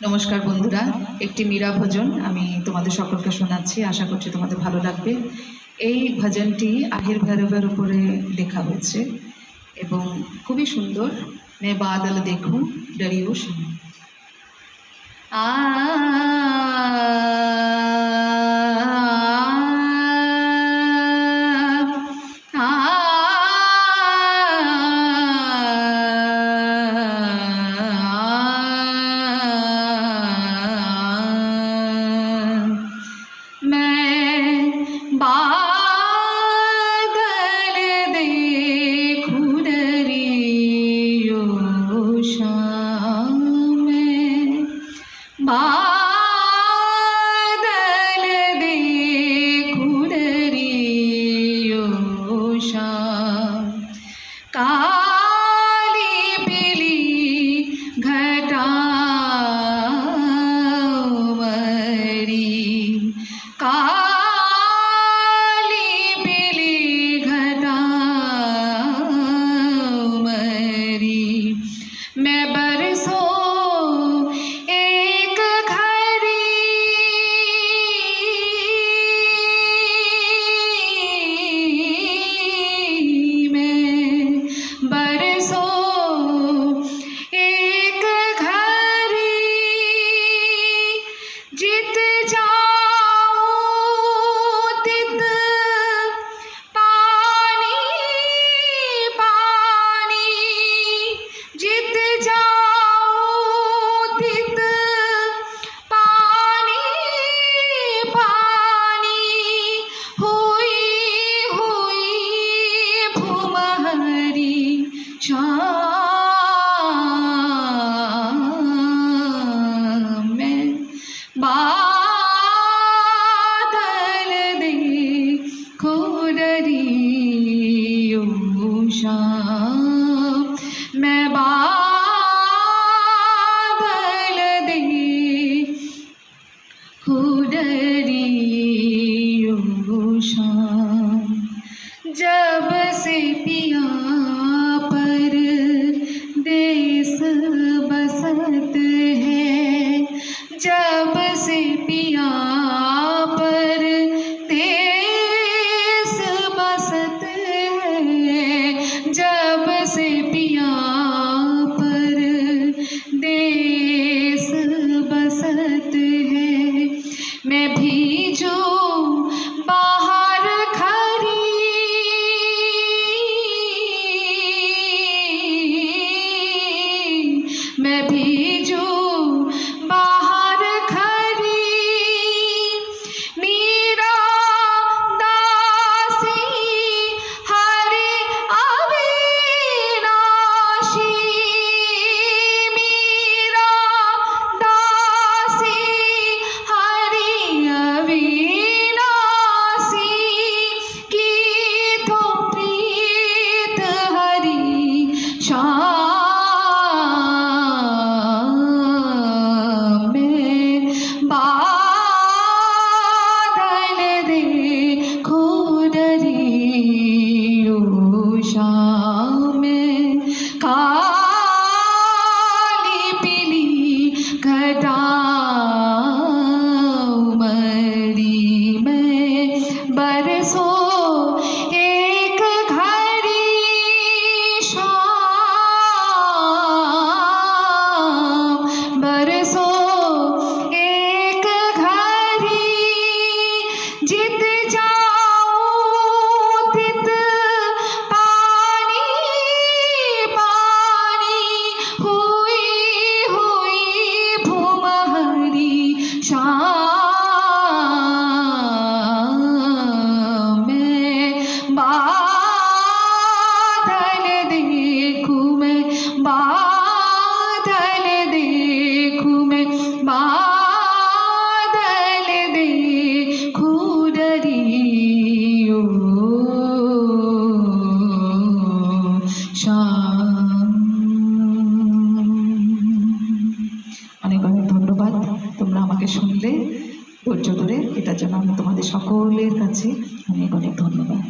নমস্কার বন্ধুরা, একটি মীরা ভজন আমি তোমাদের সকলকে শোনাচ্ছি। আশা করছি তোমাদের ভালো লাগবে। এই ভজনটি আহির ভৈরবের উপরে লেখা হয়েছে এবং খুবই সুন্দর। मैं बादल देखूं डरियो शुनूं। बादल देखूं डरियो शाम, काली पीली घटा मरी, काली पीली घटा मरी। मैं बरसों बादल देखूं डरियो शाम, मैं बादल देखूं डरियो शाम। जब से पिया पर देश बसत है, जब से पिया पर देश बसत है, जब से पिया पर देश बसत है। मैं भीजू बाहर खड़ी, मैं भीजू बाहर खड़ी, मीरा दासी हरे अविनाशी, मीरा दासी हरे अविनाशी, की तो प्रीत हरि श्याम। बादल देखूं डरियो शाम, काली पीली घटा मरी। मैं बरसों एक घड़ी शाम, बरसों जित जाऊं तित पानी पानी, हुई हुई भूमहरी शाम। मैं बादल देखूं, मैं बादल देखूं, मैं बादल देखूं डरियो शाम। অনেক অনেক ধন্যবাদ, তোমরা আমাকে শুনলে ধৈর্য ধরে। এটার জন্য আমি তোমাদের সকলের কাছে অনেক অনেক ধন্যবাদ।